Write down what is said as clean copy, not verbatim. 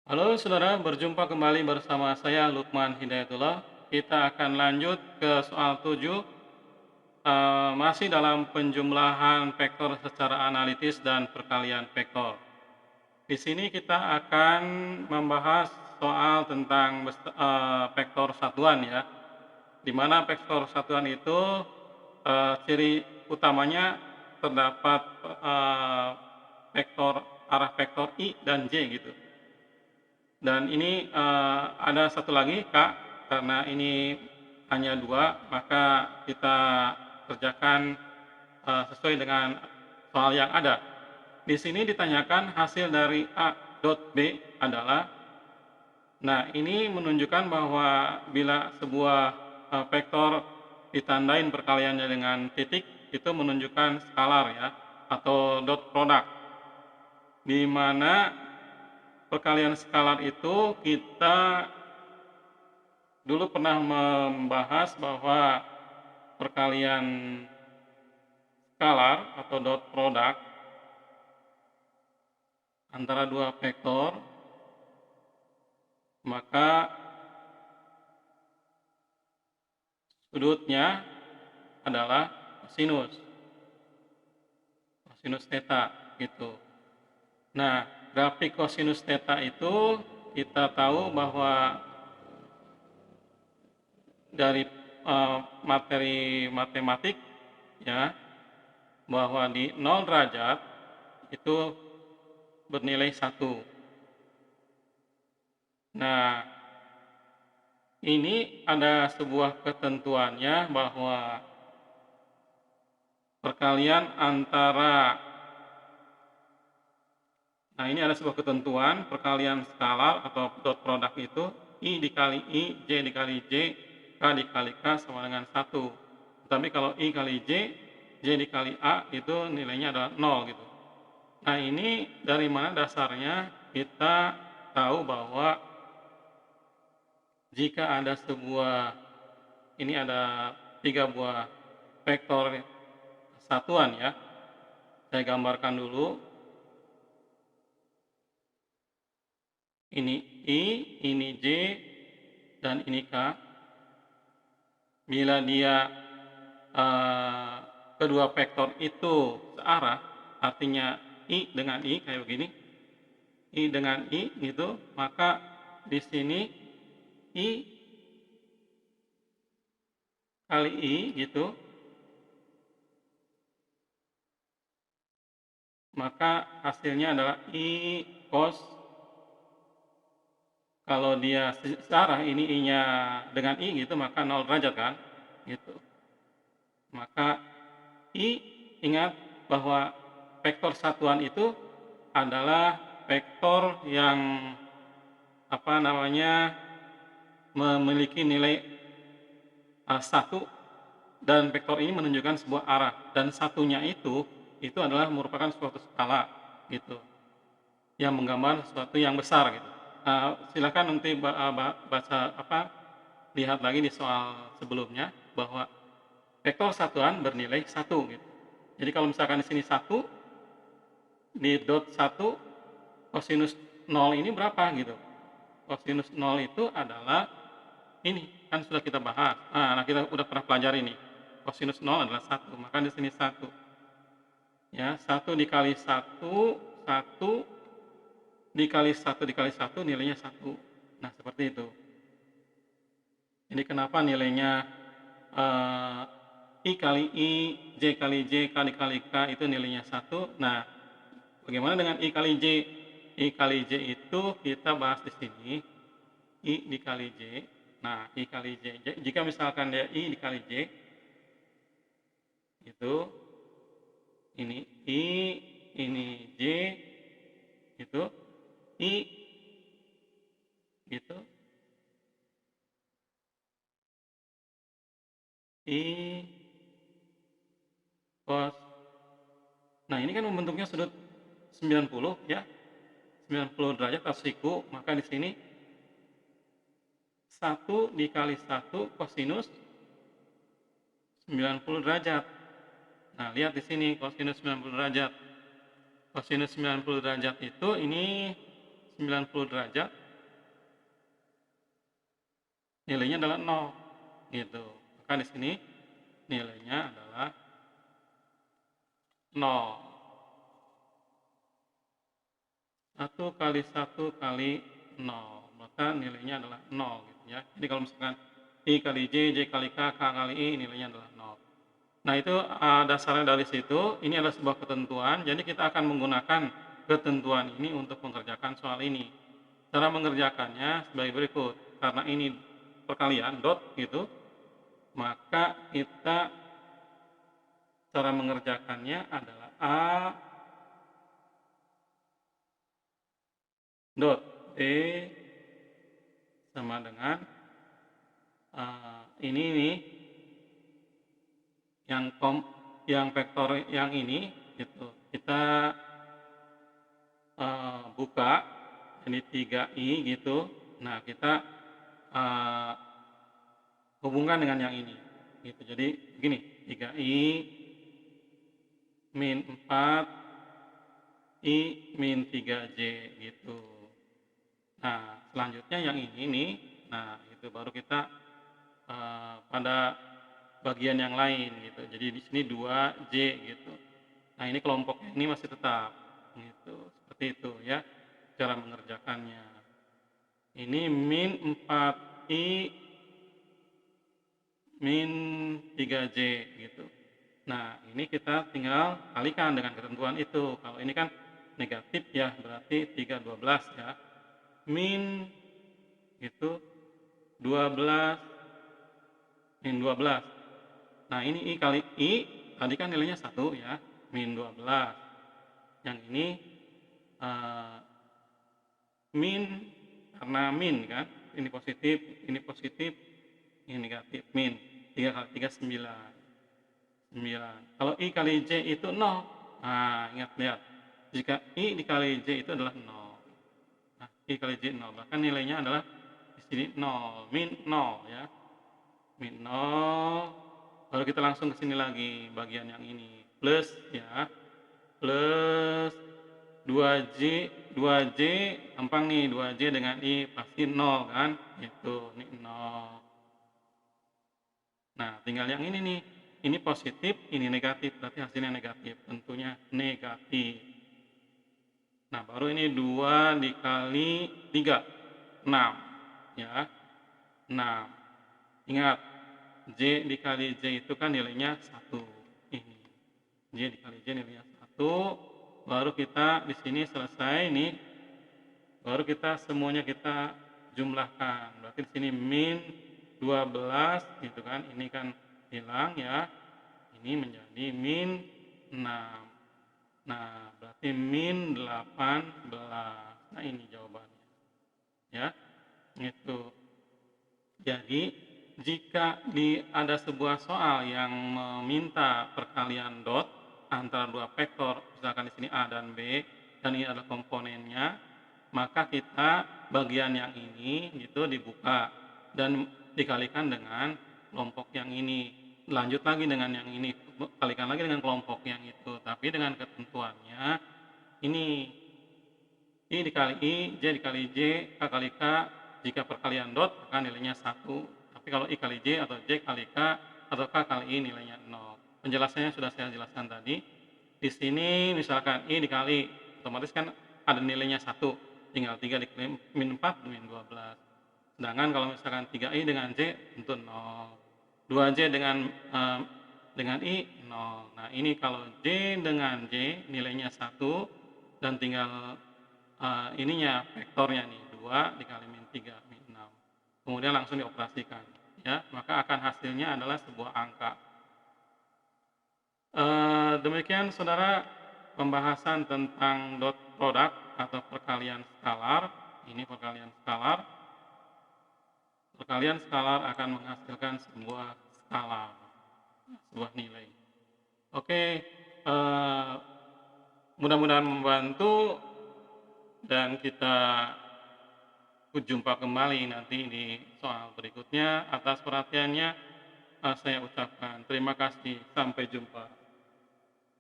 Halo saudara, berjumpa kembali bersama saya Lukman Hidayatullah. Kita akan lanjut ke soal 7, masih dalam penjumlahan vektor secara analitis dan perkalian vektor. Di sini kita akan membahas soal tentang vektor satuan ya, di mana vektor satuan itu ciri utamanya terdapat vektor arah vektor I dan J gitu. Dan ini ada satu lagi Kak, karena ini hanya dua, maka kita kerjakan sesuai dengan soal yang ada. Di sini ditanyakan hasil dari A dot B adalah, nah ini menunjukkan bahwa bila sebuah vektor ditandain perkaliannya dengan titik, itu menunjukkan skalar ya, atau dot product, di mana perkalian skalar itu kita dulu pernah membahas bahwa perkalian skalar atau dot product antara dua vektor, maka sudutnya adalah kosinus theta gitu. Nah, grafik kosinus theta itu kita tahu bahwa dari materi matematik ya, bahwa di 0 derajat itu bernilai 1. Nah, ini ada sebuah ketentuannya bahwa perkalian antara, nah ini ada sebuah ketentuan perkalian skalar atau dot product itu I dikali I, J dikali J, K dikali K sama dengan 1. Tapi kalau I kali J, J dikali A itu nilainya adalah 0 gitu. Nah ini dari mana dasarnya kita tahu bahwa jika ada sebuah, ini ada 3 buah vektor satuan ya, saya gambarkan dulu. Ini I, ini J, dan ini K. Bila dia kedua vektor itu searah, artinya I dengan I kayak begini, I dengan I gitu, maka di sini I kali I gitu, maka hasilnya adalah I cos, kalau dia searah ini I-nya dengan I gitu, maka 0 derajat kan gitu. Maka I, ingat bahwa vektor satuan itu adalah vektor yang memiliki nilai 1, dan vektor ini menunjukkan sebuah arah, dan satunya itu adalah merupakan suatu skala gitu, yang menggambar sesuatu yang besar gitu. Silakan nanti lihat lagi di soal sebelumnya bahwa vektor satuan bernilai 1 gitu. Jadi kalau misalkan di sini 1, di dot 1, kosinus 0 ini berapa gitu. Kosinus 0 itu adalah ini, kan sudah kita bahas. Nah, kita udah pernah pelajari nih. Kosinus 0 adalah 1, maka di sini 1. Ya, 1 dikali 1, 1 dikali 1 dikali 1 nilainya 1. Nah, seperti itu. Jadi kenapa nilainya I kali I, J kali J, K dikali K itu nilainya 1. Nah, bagaimana dengan I kali J? I kali J itu kita bahas di sini. I dikali J. Nah, I kali J. Jika misalkan dia I dikali J, itu ini I, ini J, itu I, gitu. I cos. Nah, ini kan membentuknya sudut 90 ya. 90 derajat atau siku, maka di sini 1 dikali 1 kosinus 90 derajat. Nah, lihat di sini kosinus 90 derajat. Kosinus 90 derajat itu ini 90 derajat, nilainya adalah 0, gitu. Maka di sini nilainya adalah 0. 1 kali 1 kali 0, maka nilainya adalah 0, gitu ya. Jadi kalau misalkan I kali J kali K kali I, nilainya adalah 0. Nah itu dasarnya dari situ, ini adalah sebuah ketentuan, jadi kita akan menggunakan ketentuan ini untuk mengerjakan soal ini. Cara mengerjakannya sebagai berikut, karena ini perkalian dot gitu, maka kita cara mengerjakannya adalah A dot B sama dengan ini nih yang vektor yang ini gitu. Kita buka ini 3i gitu. Nah, kita hubungkan dengan yang ini gitu. Jadi begini, 3i min 4i min 3j gitu. Nah, selanjutnya yang ini nih, nah itu baru kita pada bagian yang lain gitu. Jadi di sini 2j gitu. Nah, ini kelompoknya ini masih tetap gitu. Seperti itu ya cara mengerjakannya. Ini min 4i min 3j gitu. Nah, ini kita tinggal kalikan dengan ketentuan itu. Kalau ini kan negatif ya, berarti 3 12 ya. Min itu 12 min 12. Nah, ini I kali I, tadi kan nilainya 1 ya, min 12. Yang ini min, karena min kan, ini positif, ini negatif, min. 3 kali 3, 9. Kalau I kali J itu 0. Nah, lihat. Jika I dikali J itu adalah 0. Nah, I kali J 0. Bahkan nilainya adalah di sini 0, min 0 ya. Min 0. Lalu kita langsung ke sini lagi, bagian yang ini. Plus ya. Plus 2J gampang nih, 2J dengan I pasti 0 kan? Itu, ini 0. Nah, tinggal yang ini nih. Ini positif, ini negatif, berarti hasilnya negatif. Tentunya negatif. Nah, baru ini 2 dikali 3, 6. Ya, 6. Ingat, J dikali J itu kan nilainya 1. Ini. J dikali J nilainya 1. Baru kita di sini selesai nih. Baru kita semuanya kita jumlahkan. Berarti di sini min 12 gitu kan. Ini kan hilang ya. Ini menjadi min 6. Nah, berarti min 18. Nah, ini jawabannya. Ya. Itu. Jadi, jika ada sebuah soal yang meminta perkalian dot antara dua vektor, misalkan di sini A dan B, dan ini adalah komponennya, maka kita bagian yang ini gitu dibuka dan dikalikan dengan kelompok yang ini. Lanjut lagi dengan yang ini, kalikan lagi dengan kelompok yang itu, tapi dengan ketentuannya ini I dikali I, J dikali J, K kali K, jika perkalian dot maka nilainya 1. Tapi kalau I kali J atau J kali K atau K kali I nilainya 0. Penjelasannya sudah saya jelaskan tadi. Di sini misalkan I dikali, otomatis kan ada nilainya 1. Tinggal 3 dikali min 4, min 12. Sedangkan kalau misalkan 3I dengan J tentu 0. 2J dengan I 0. Nah, ini kalau J dengan J nilainya 1 dan tinggal ininya vektornya nih 2 dikali min 3 min 6. Kemudian langsung dioperasikan ya, maka akan hasilnya adalah sebuah angka. Demikian saudara pembahasan tentang dot product atau perkalian skalar. Ini perkalian skalar. Perkalian skalar akan menghasilkan sebuah skalar, sebuah nilai. Oke, mudah-mudahan membantu. Dan kita jumpa kembali nanti di soal berikutnya. Atas perhatiannya saya ucapkan terima kasih. Sampai jumpa.